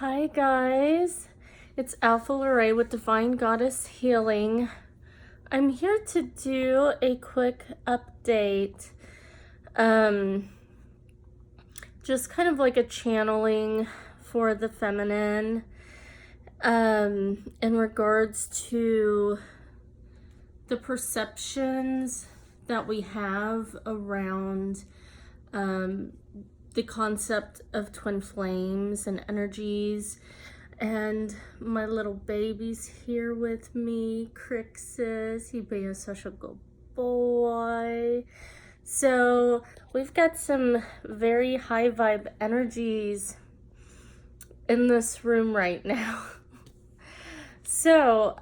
Hi guys, it's Alpha Lorraine with Divine Goddess Healing. I'm here to do a quick update, just kind of like a channeling for the feminine, in regards to the perceptions that we have around, the concept of twin flames and energies. And my little baby's here with me, Crixus. He being such a good boy. So we've got some very high vibe energies in this room right now. So,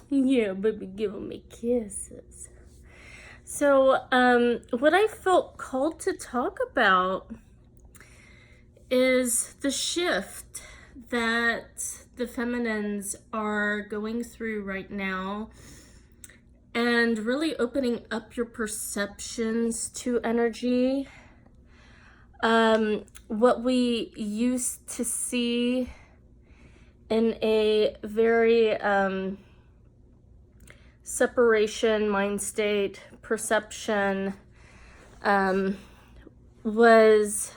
yeah, baby giving me kisses. So, what I felt called to talk about is the shift that the feminines are going through right now, and really opening up your perceptions to energy. What we used to see in a very separation mind state perception was,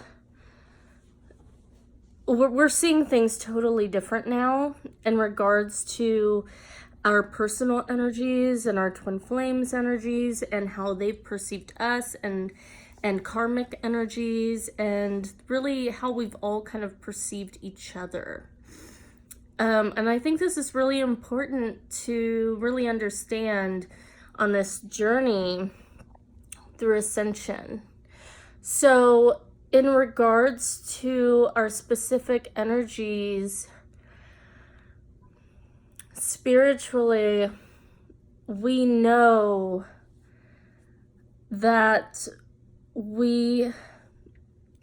we're seeing things totally different now in regards to our personal energies and our twin flames energies and how they've perceived us, and karmic energies, and really how we've all kind of perceived each other. And I think this is really important to really understand on this journey through ascension. So in regards to our specific energies, spiritually, we know that we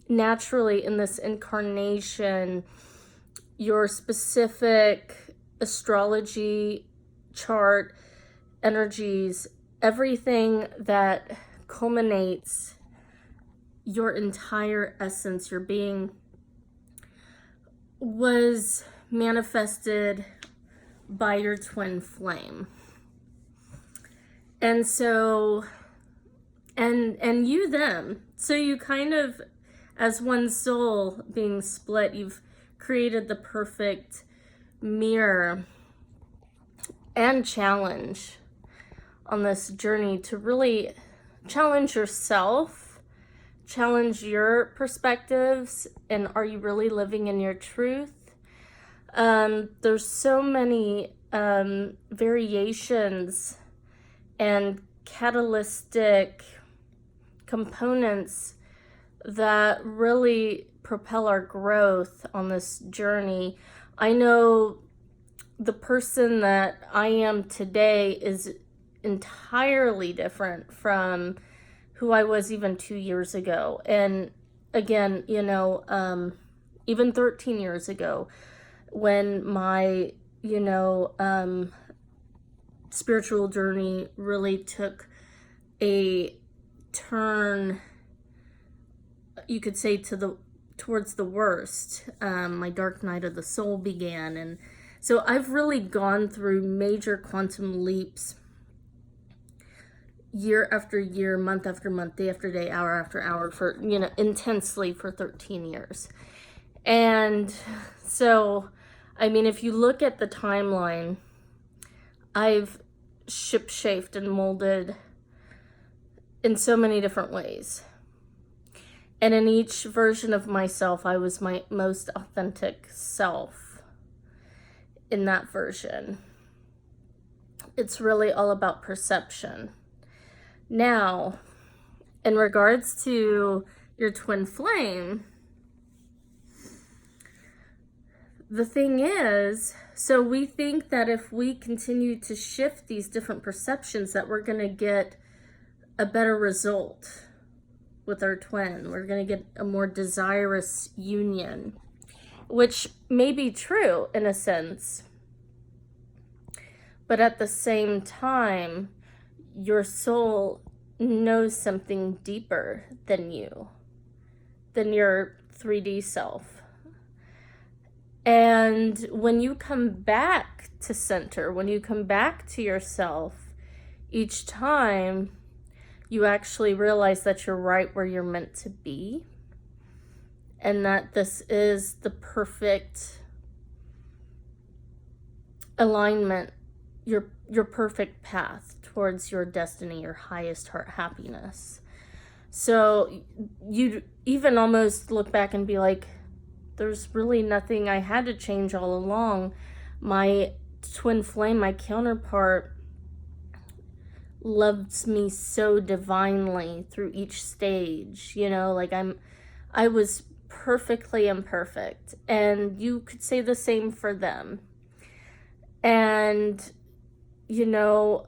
naturally, in this incarnation, your specific astrology chart, energies, everything that culminates your entire essence, your being, was manifested by your twin flame. And so, and you them. So you kind of, as one soul being split, you've created the perfect mirror and challenge on this journey to really challenge yourself, challenge your perspectives, and are you really living in your truth? There's so many variations and catalytic components that really propel our growth on this journey. I know the person that I am today is entirely different from who I was even 2 years ago. And again, you know, even 13 years ago, when my, spiritual journey really took a turn, you could say, towards the worst. My dark night of the soul began. And so I've really gone through major quantum leaps year after year, month after month, day after day, hour after hour, for, intensely for 13 years. And so, I mean, if you look at the timeline, I've shaped and molded in so many different ways. And in each version of myself, I was my most authentic self in that version. It's really all about perception. Now, in regards to your twin flame, the thing is, so we think that if we continue to shift these different perceptions, that we're going to get a better result with our twin. We're going to get a more desirous union, which may be true in a sense. But at the same time, your soul knows something deeper than you, than your 3D self. And when you come back to center, when you come back to yourself, each time you actually realize that you're right where you're meant to be, and that this is the perfect alignment, your perfect path towards your destiny, your highest heart happiness. So you even almost look back and be like, there's really nothing I had to change all along. My twin flame, my counterpart, loves me so divinely through each stage. You know, like I was perfectly imperfect, and you could say the same for them. And you know,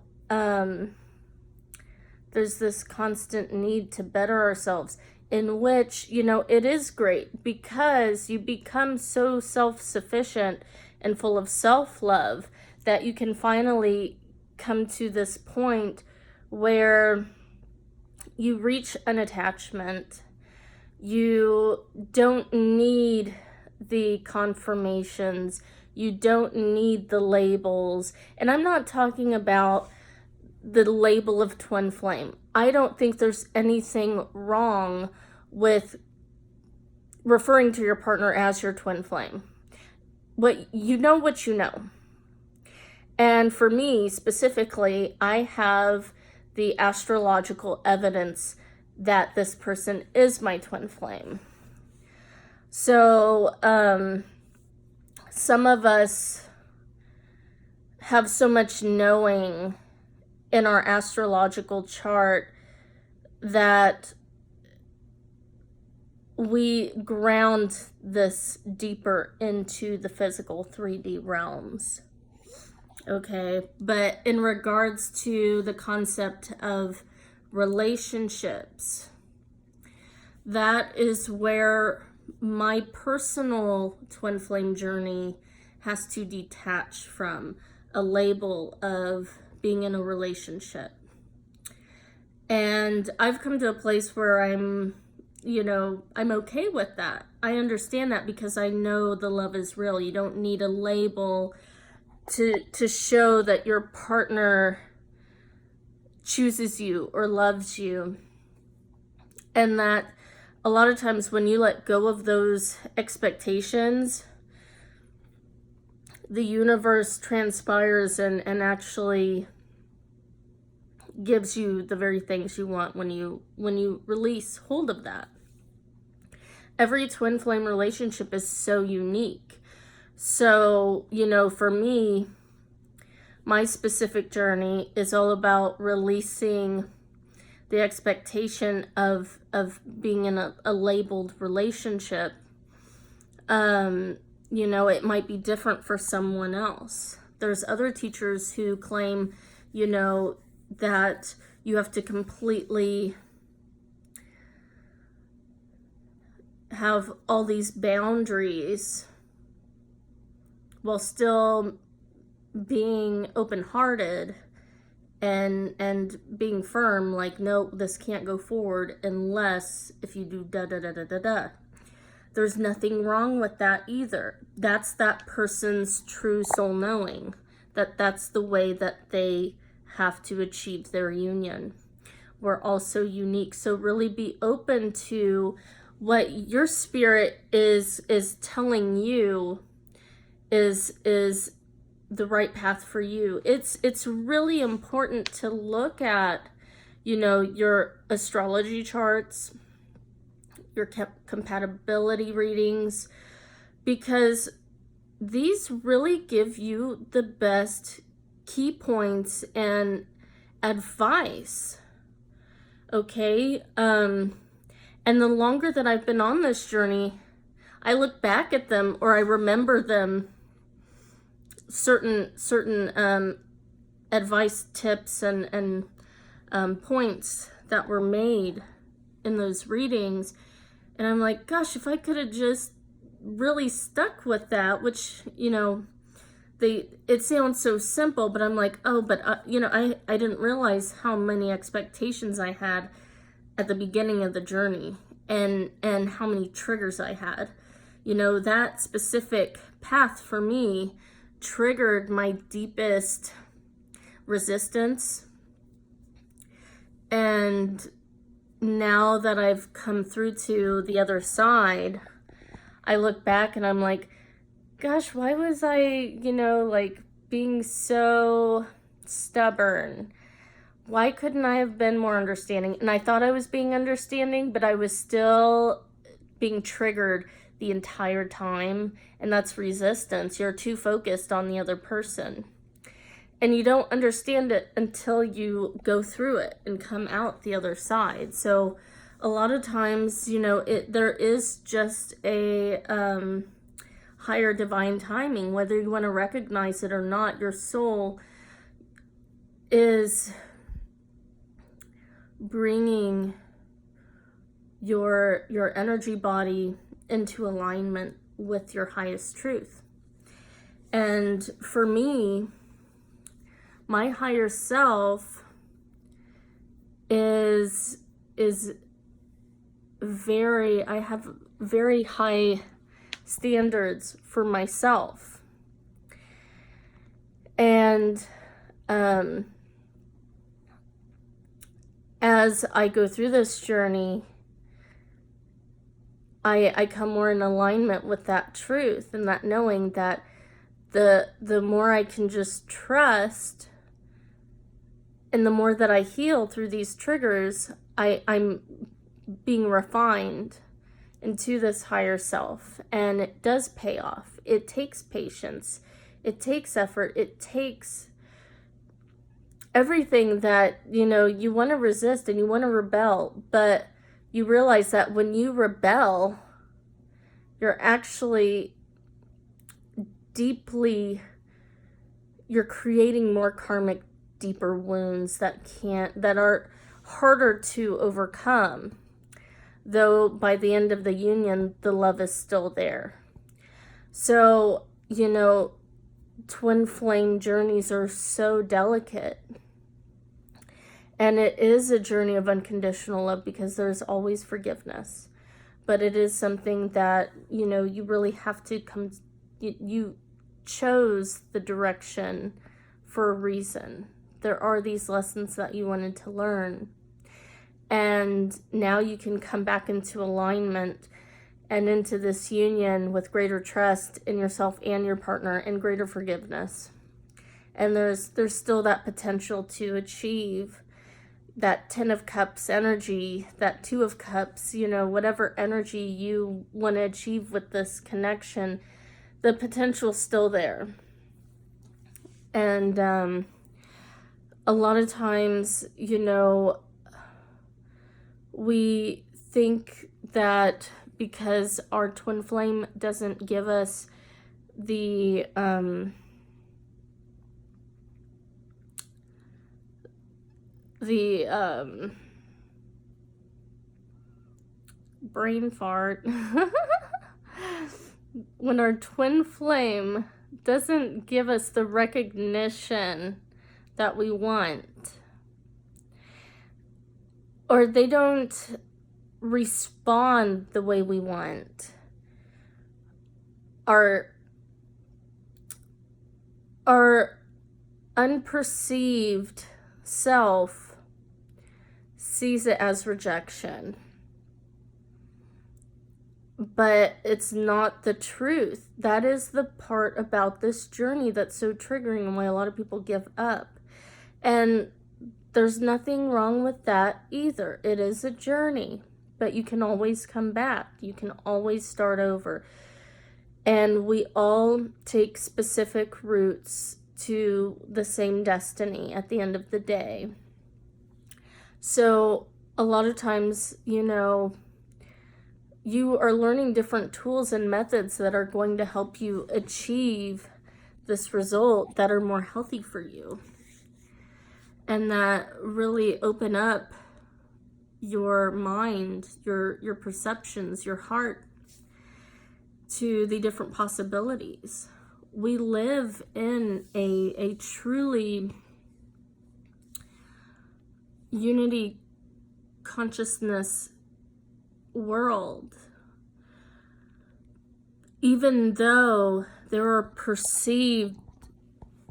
there's this constant need to better ourselves, in which, you know, it is great because you become so self-sufficient and full of self-love that you can finally come to this point where you reach an attachment. You don't need the confirmations. You don't need the labels. And I'm not talking about the label of twin flame. I don't think there's anything wrong with referring to your partner as your twin flame. What you know. And for me specifically, I have the astrological evidence that this person is my twin flame. So some of us have so much knowing in our astrological chart that we ground this deeper into the physical 3D realms. Okay, but in regards to the concept of relationships, that is where my personal twin flame journey has to detach from a label of being in a relationship. And I've come to a place where I'm okay with that. I understand that because I know the love is real. You don't need a label to show that your partner chooses you or loves you. And that a lot of times when you let go of those expectations, the universe transpires and actually gives you the very things you want when you release hold of that. Every twin flame relationship is so unique. So, for me, my specific journey is all about releasing the expectation of being in a labeled relationship. It might be different for someone else. There's other teachers who claim, that you have to completely have all these boundaries while still being open-hearted and being firm, like, no, this can't go forward unless if you do da da da da da da. There's nothing wrong with that either. That's that person's true soul knowing, that's the way that they have to achieve their union. We're also unique, so really be open to what your spirit is telling you is the right path for you. It's really important to look at, your astrology charts, your compatibility readings, because these really give you the best key points and advice. Okay? And the longer that I've been on this journey, I look back at them, or I remember them, certain advice, tips, and points that were made in those readings, and I'm like, gosh, if I could have just really stuck with that, which, it sounds so simple, but I'm like, oh, but I didn't realize how many expectations I had at the beginning of the journey, and how many triggers I had. You know, that specific path for me triggered my deepest resistance. And now that I've come through to the other side, I look back and I'm like, gosh, why was I, you know, like being so stubborn? Why couldn't I have been more understanding? And I thought I was being understanding, but I was still being triggered the entire time. And that's resistance. You're too focused on the other person. And you don't understand it until you go through it and come out the other side. So a lot of times, you know, there is just a higher divine timing, whether you want to recognize it or not. Your soul is bringing your energy body into alignment with your highest truth. And for me, my higher self is very, I have very high standards for myself. And as I go through this journey, I come more in alignment with that truth and that knowing that the more I can just trust and the more that I heal through these triggers, I'm being refined into this higher self. And it does pay off. It takes patience. It takes effort. It takes everything that, you know, you want to resist and you want to rebel. But you realize that when you rebel, you're actually you're creating more karmic, deeper wounds that are harder to overcome. Though by the end of the union, the love is still there. So, you know, twin flame journeys are so delicate. And it is a journey of unconditional love because there's always forgiveness. But it is something that, you know, you really have to you chose the direction for a reason. There are these lessons that you wanted to learn. And now you can come back into alignment and into this union with greater trust in yourself and your partner and greater forgiveness. And there's still that potential to achieve that 10 of Cups energy, that 2 of Cups, you know, whatever energy you want to achieve with this connection, the potential's still there. And a lot of times, you know, we think that because our twin flame doesn't give us the brain fart when our twin flame doesn't give us the recognition that we want, or they don't respond the way we want, our unperceived self sees it as rejection. But it's not the truth. That is the part about this journey that's so triggering and why a lot of people give up. And there's nothing wrong with that either. It is a journey, but you can always come back. You can always start over. And we all take specific routes to the same destiny at the end of the day. So a lot of times, you know, you are learning different tools and methods that are going to help you achieve this result that are more healthy for you and that really open up your mind, your perceptions, your heart to the different possibilities. We live in a truly unity consciousness world. even though there are perceived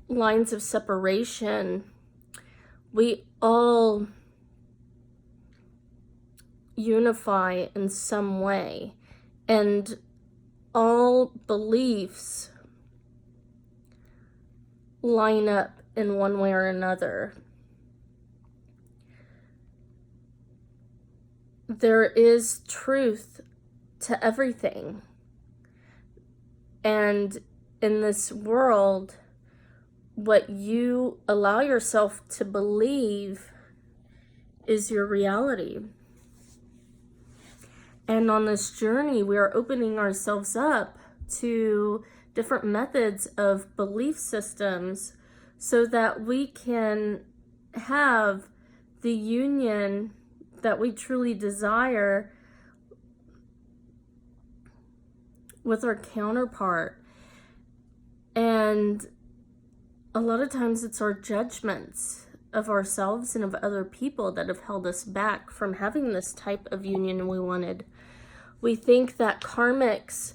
lines of separation, we all unify in some way, and all beliefs line up in one way or another. There is truth to everything. And in this world, what you allow yourself to believe is your reality. And on this journey, we are opening ourselves up to different methods of belief systems so that we can have the union that we truly desire with our counterpart. And a lot of times it's our judgments of ourselves and of other people that have held us back from having this type of union we wanted. We think that karmics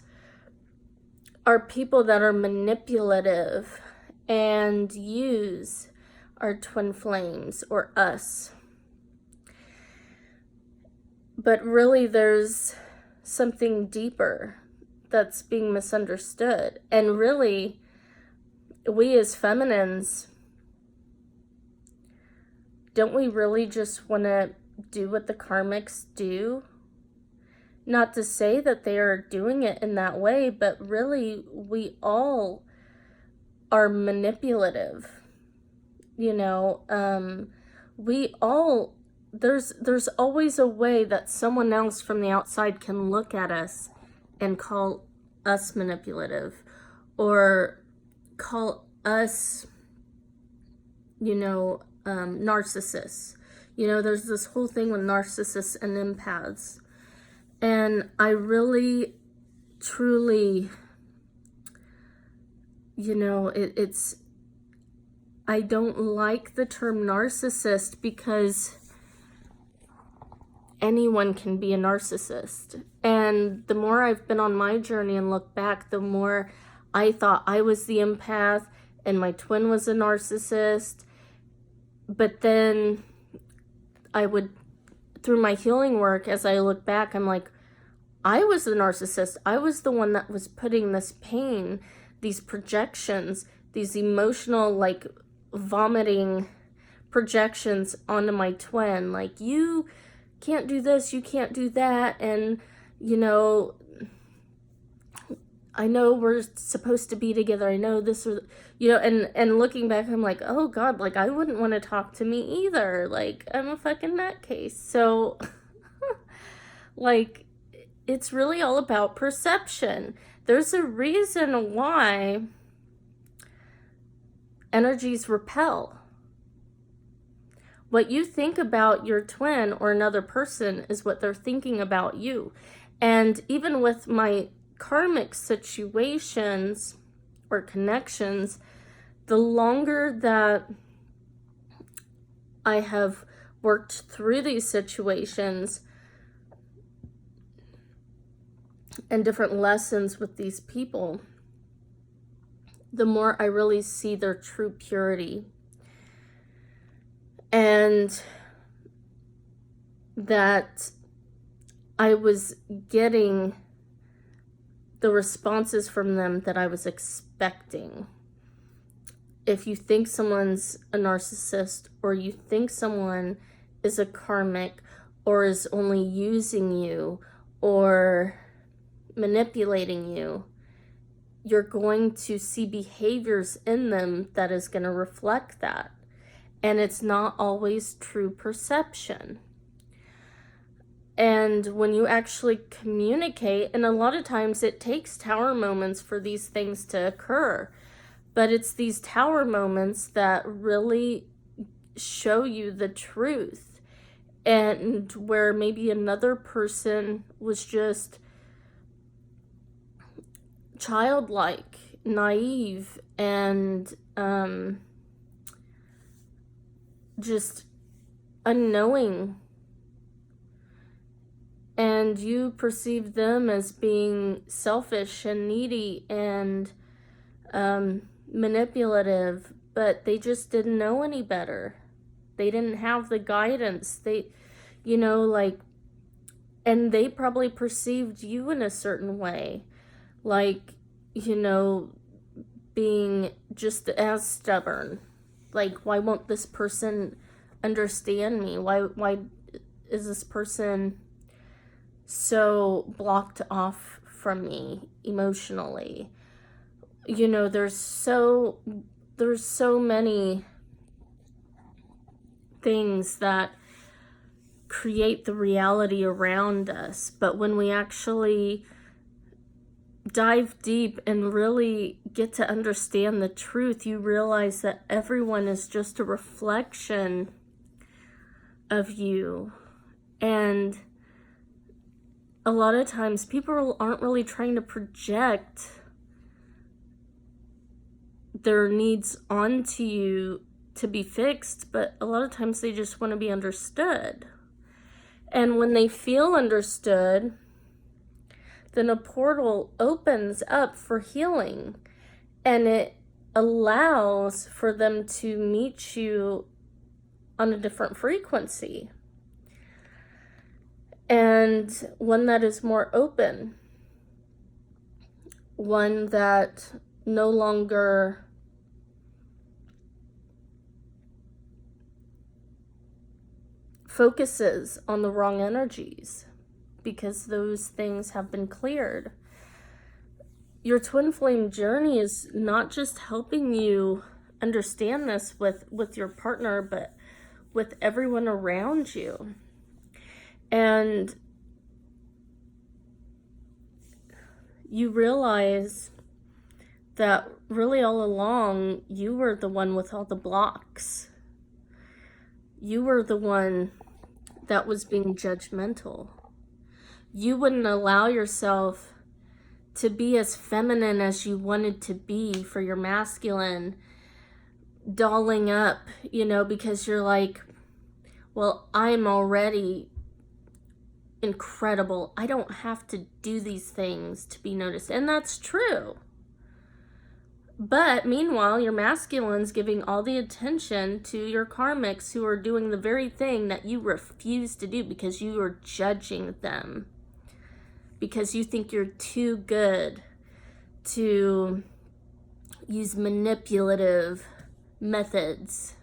are people that are manipulative and use our twin flames or us. But really there's something deeper that's being misunderstood. And really, we as feminines, don't we really just want to do what the karmics do? Not to say that they are doing it in that way, but really we all are manipulative. You know, we all, there's always a way that someone else from the outside can look at us and call us manipulative, or call us, you know, narcissists. You know, there's this whole thing with narcissists and empaths. And I really, truly, you know, it's, I don't like the term narcissist because anyone can be a narcissist. And the more I've been on my journey and look back, the more I thought I was the empath and my twin was a narcissist. But then I would, through my healing work, as I look back, I'm like, I was the narcissist. I was the one that was putting this pain, these projections, these emotional, like, vomiting projections onto my twin. Like, you can't do this, you can't do that. And, you know, I know we're supposed to be together. I know this, or, you know, and looking back, I'm like, oh God, like, I wouldn't want to talk to me either. Like, I'm a fucking nutcase. So, like, it's really all about perception. There's a reason why energies repel. What you think about your twin or another person is what they're thinking about you. And even with my karmic situations or connections, the longer that I have worked through these situations and different lessons with these people, the more I really see their true purity. And that I was getting the responses from them that I was expecting. If you think someone's a narcissist, or you think someone is a karmic, or is only using you, or manipulating you, you're going to see behaviors in them that is going to reflect that. And it's not always true perception. And when you actually communicate, and a lot of times it takes tower moments for these things to occur, but it's these tower moments that really show you the truth. And where maybe another person was just childlike, naive, and just unknowing and you perceived them as being selfish and needy and manipulative, but they just didn't know any better. They didn't have the guidance. And they probably perceived you in a certain way, like, being just as stubborn. Like, why won't this person understand me? Why is this person so blocked off from me emotionally? There's so many things that create the reality around us, but when we actually dive deep and really get to understand the truth, you realize that everyone is just a reflection of you. And a lot of times people aren't really trying to project their needs onto you to be fixed, but a lot of times they just want to be understood. And when they feel understood, then a portal opens up for healing, and it allows for them to meet you on a different frequency, and one that is more open, one that no longer focuses on the wrong energies, because those things have been cleared. Your twin flame journey is not just helping you understand this with your partner, but with everyone around you. And you realize that really all along, you were the one with all the blocks. You were the one that was being judgmental. You wouldn't allow yourself to be as feminine as you wanted to be for your masculine, dolling up, because you're like, well, I'm already incredible. I don't have to do these things to be noticed. And that's true. But meanwhile, your masculine's giving all the attention to your karmics, who are doing the very thing that you refuse to do because you are judging them. Because you think you're too good to use manipulative methods,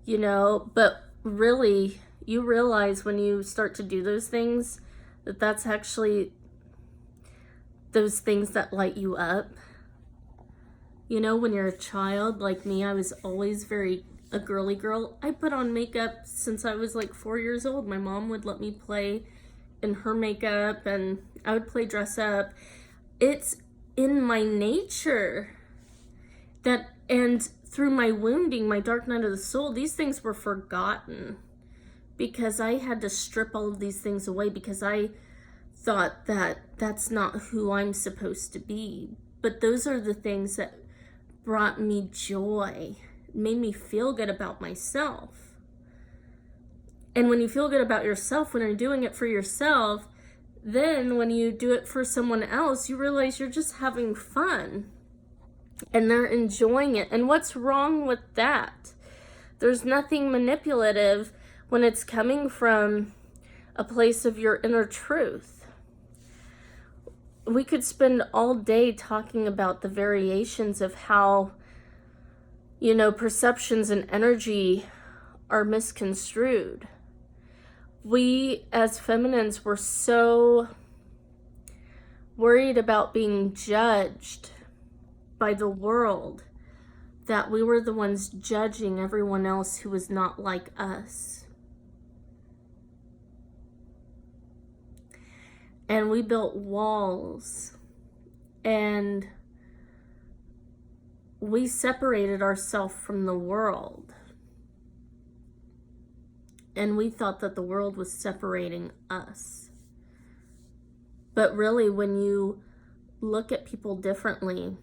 but really, you realize when you start to do those things, that that's actually those things that light you up. When you're a child, like me, I was always a girly girl. I put on makeup since I was like 4 years old. My mom would let me play in her makeup, and I would play dress up. It's in my nature and through my wounding, my dark night of the soul, these things were forgotten because I had to strip all of these things away, because I thought that that's not who I'm supposed to be. But those are the things that brought me joy, made me feel good about myself. And when you feel good about yourself, when you're doing it for yourself, then when you do it for someone else, you realize you're just having fun and they're enjoying it. And what's wrong with that? There's nothing manipulative when it's coming from a place of your inner truth. We could spend all day talking about the variations of how, perceptions and energy are misconstrued. We as feminines were so worried about being judged by the world that we were the ones judging everyone else who was not like us. And we built walls, and we separated ourselves from the world. And we thought that the world was separating us. But really, when you look at people differently,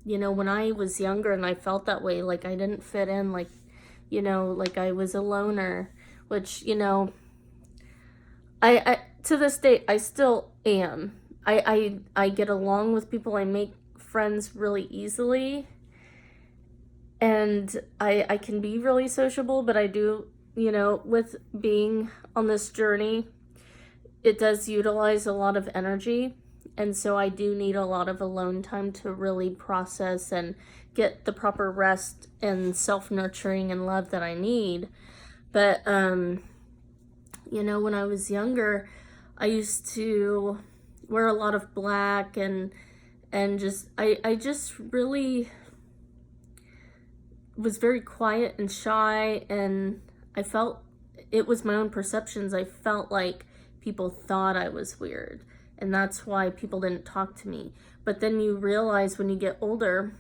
when I was younger and I felt that way, like I didn't fit in, like I was a loner, which, I to this day, I still am. I get along with people. I make friends really easily. And I can be really sociable, but I do, with being on this journey, it does utilize a lot of energy. And so I do need a lot of alone time to really process and get the proper rest and self-nurturing and love that I need. But, when I was younger, I used to wear a lot of black and just, I just really was very quiet and shy, and I felt it was my own perceptions. I felt like people thought I was weird, and that's why people didn't talk to me. But then you realize when you get older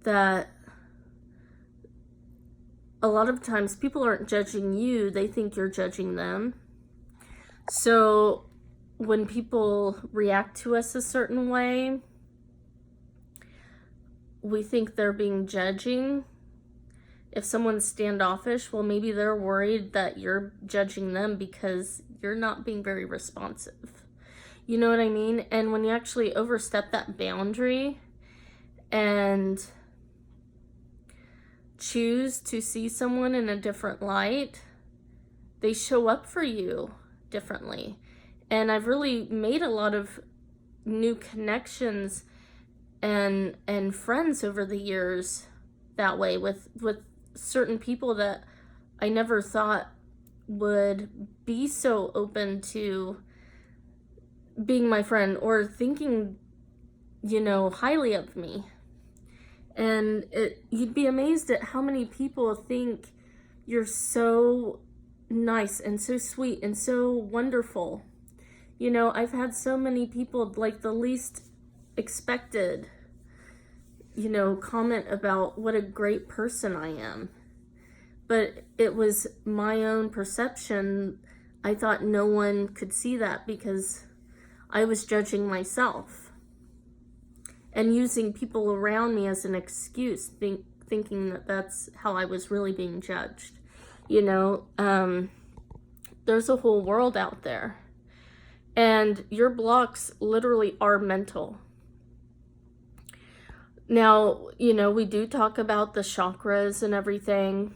that a lot of times people aren't judging you, they think you're judging them. So when people react to us a certain way, we think they're being judging. If someone's standoffish, well, maybe they're worried that you're judging them because you're not being very responsive. You know what I mean? And when you actually overstep that boundary and choose to see someone in a different light, they show up for you differently. And I've really made a lot of new connections and friends over the years that way with certain people that I never thought would be so open to being my friend or thinking, highly of me. And you'd be amazed at how many people think you're so nice and so sweet and so wonderful. I've had so many people, like the least expected, comment about what a great person I am. But it was my own perception. I thought no one could see that because I was judging myself and using people around me as an excuse, thinking that that's how I was really being judged. There's a whole world out there. And your blocks literally are mental. Now, we do talk about the chakras and everything,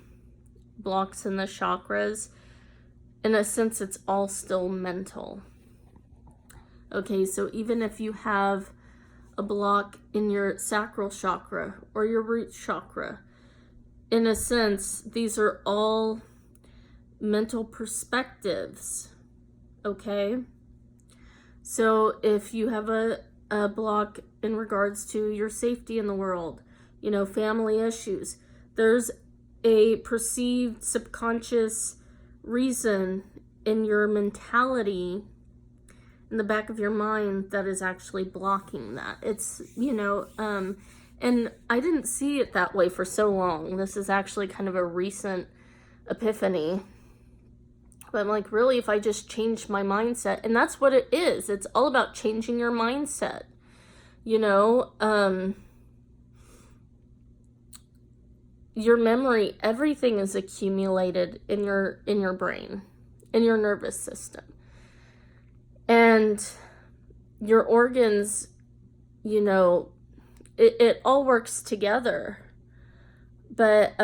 blocks in the chakras. In a sense, it's all still mental. Okay, so even if you have a block in your sacral chakra or your root chakra, in a sense, these are all mental perspectives, okay? So if you have a block in regards to your safety in the world, family issues, there's a perceived subconscious reason in your mentality, in the back of your mind, that is actually blocking that. It's, and I didn't see it that way for so long. This is actually kind of a recent epiphany. But I'm like, really, if I just change my mindset, and that's what it is. It's all about changing your mindset. Your memory, everything is accumulated in your brain, in your nervous system. And your organs, it all works together. But,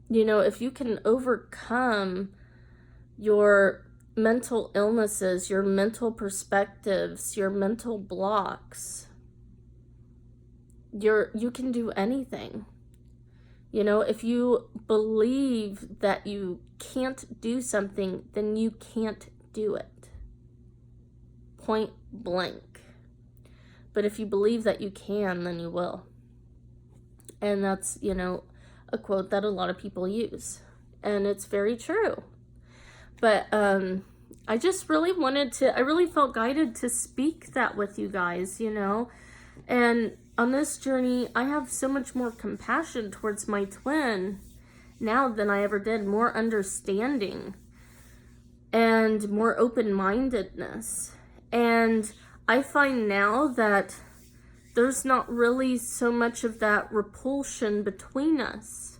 if you can overcome your mental illnesses, your mental perspectives, your mental blocks, you can do anything. If you believe that you can't do something, then you can't do it. Point blank. But if you believe that you can, then you will. And that's, a quote that a lot of people use. And it's very true. But I just really I really felt guided to speak that with you guys, And on this journey, I have so much more compassion towards my twin now than I ever did, more understanding and more open-mindedness. And I find now that there's not really so much of that repulsion between us.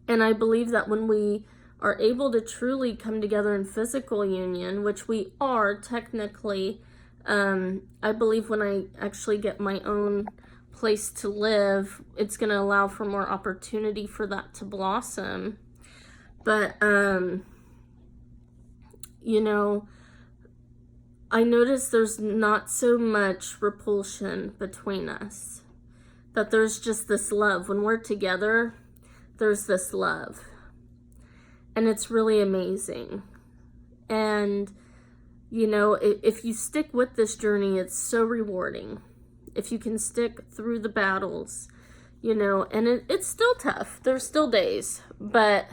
And I believe that when we are able to truly come together in physical union, which we are technically, I believe when I actually get my own place to live, it's going to allow for more opportunity for that to blossom. But, you know, I notice there's not so much repulsion between us. That there's just this love. When we're together, there's this love. And it's really amazing. And, you know, if you stick with this journey, it's so rewarding. If you can stick through the battles, you know, and it's still tough. There's still days, but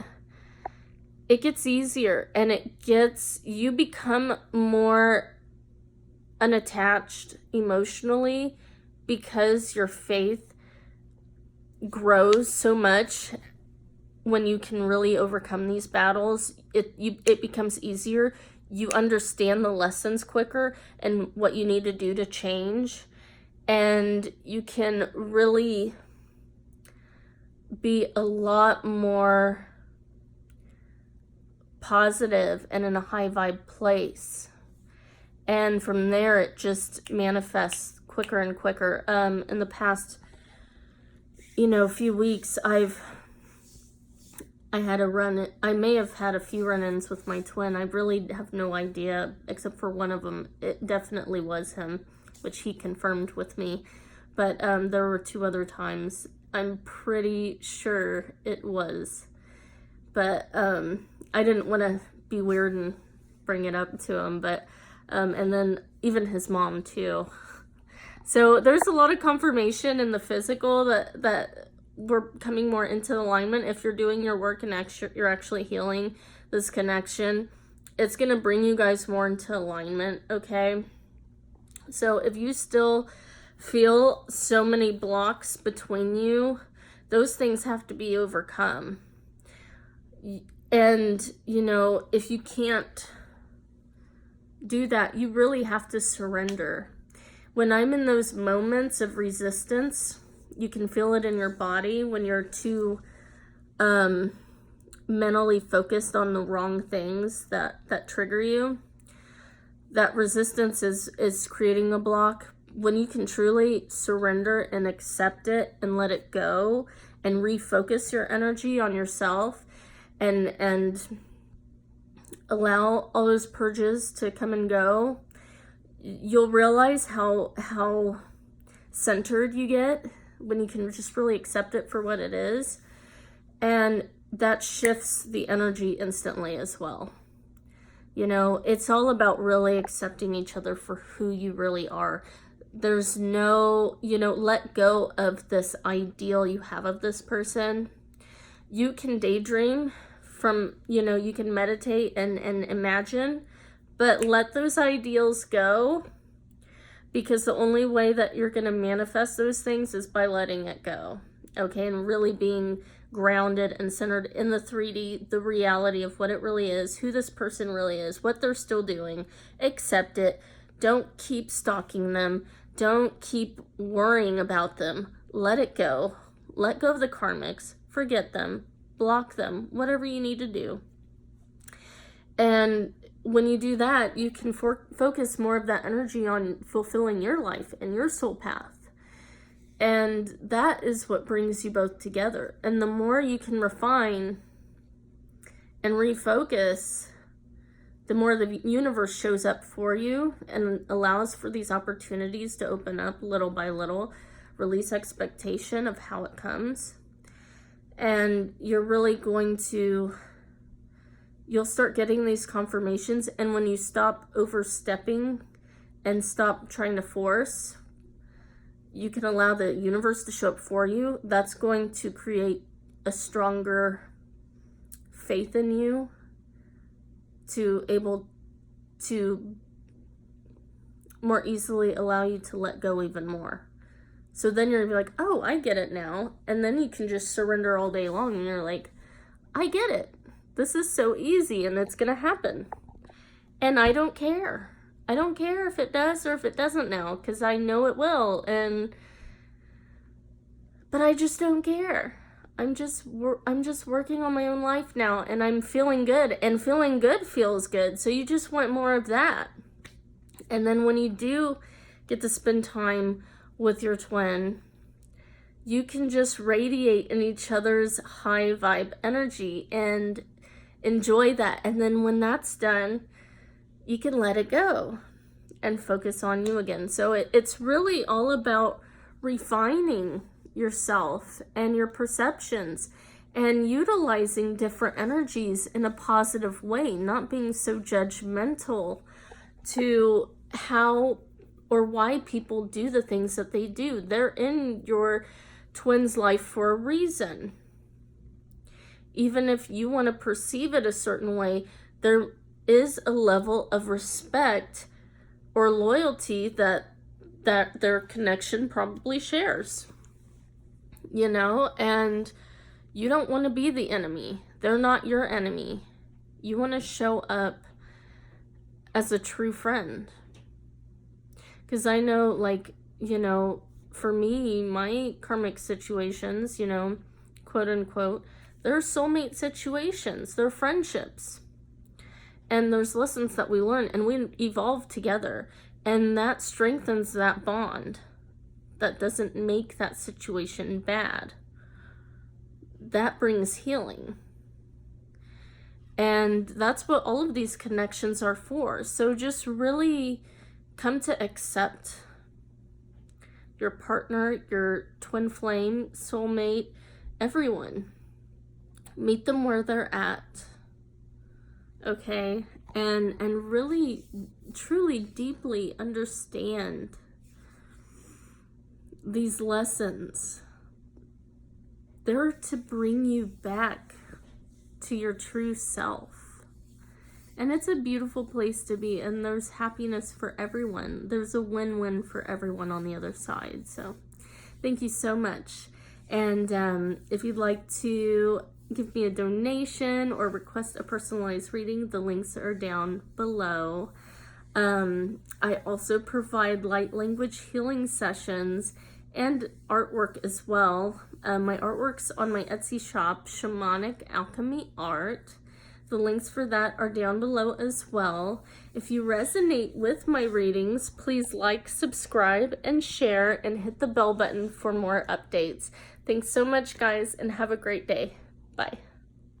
it gets easier, and you become more unattached emotionally because your faith grows so much. When you can really overcome these battles, it becomes easier. You understand the lessons quicker and what you need to do to change. And you can really be a lot more positive and in a high vibe place. And from there, it just manifests quicker and quicker. In the past, you know, few weeks, I may have had a few run-ins with my twin. I really have no idea, except for one of them. It definitely was him, which he confirmed with me. But there were 2 other times. I'm pretty sure it was. But I didn't want to be weird and bring it up to him. But and then even his mom too. So there's a lot of confirmation in the physical that we're coming more into alignment. If you're doing your work and you're actually healing this connection, it's going to bring you guys more into alignment, okay? So if you still feel so many blocks between you, those things have to be overcome. And, you know, if you can't do that, you really have to surrender. When I'm in those moments of resistance, you can feel it in your body when you're too mentally focused on the wrong things that trigger you. That resistance is creating a block. When you can truly surrender and accept it and let it go and refocus your energy on yourself and allow all those purges to come and go, you'll realize how centered you get when you can just really accept it for what it is. And that shifts the energy instantly as well. You know, it's all about really accepting each other for who you really are. There's no, you know, let go of this ideal you have of this person. You can daydream from, you know, you can meditate and imagine, but let those ideals go, because the only way that you're going to manifest those things is by letting it go, okay? And really being grounded and centered in the 3D, the reality of what it really is, who this person really is, what they're still doing. Accept it. Don't keep stalking them. Don't keep worrying about them. Let it go. Let go of the karmics. Forget them. Block them. Whatever you need to do. And when you do that, you can focus more of that energy on fulfilling your life and your soul path. And that is what brings you both together. And the more you can refine and refocus, the more the universe shows up for you and allows for these opportunities to open up little by little. Release expectation of how it comes. And you're really going to... you'll start getting these confirmations, and when you stop overstepping and stop trying to force, you can allow the universe to show up for you. That's going to create a stronger faith in you to able to more easily allow you to let go even more. So then you're gonna be like, oh, I get it now. And then you can just surrender all day long, and you're like, I get it. This is so easy, and it's gonna happen. And I don't care. I don't care if it does or if it doesn't now, because I know it will. But I just don't care. I'm just working on my own life now, and I'm feeling good, and feeling good feels good. So you just want more of that. And then when you do get to spend time with your twin, you can just radiate in each other's high vibe energy and enjoy that. And then when that's done, you can let it go and focus on you again. So it's really all about refining yourself and your perceptions and utilizing different energies in a positive way, not being so judgmental to how or why people do the things that they do. They're in your twin's life for a reason. Even if you want to perceive it a certain way, there is a level of respect or loyalty that their connection probably shares, you know, and you don't want to be the enemy. They're not your enemy. You want to show up as a true friend. Because I know, like, you know, for me, my karmic situations, you know, quote unquote, they're soulmate situations, they're friendships. And there's lessons that we learn and we evolve together. And that strengthens that bond. That doesn't make that situation bad. That brings healing. And that's what all of these connections are for. So just really come to accept your partner, your twin flame, soulmate, everyone. Meet them where they're at. Okay? And really, truly, deeply understand these lessons. They're to bring you back to your true self. And it's a beautiful place to be, and there's happiness for everyone. There's a win-win for everyone on the other side. So thank you so much. And if you'd like to give me a donation or request a personalized reading, the links are down below. I also provide light language healing sessions and artwork as well. My artwork's on my Etsy shop, Shamanic Alchemy Art. The links for that are down below as well. If you resonate with my readings, please like, subscribe, and share, and hit the bell button for more updates. Thanks so much, guys, and have a great day. Bye.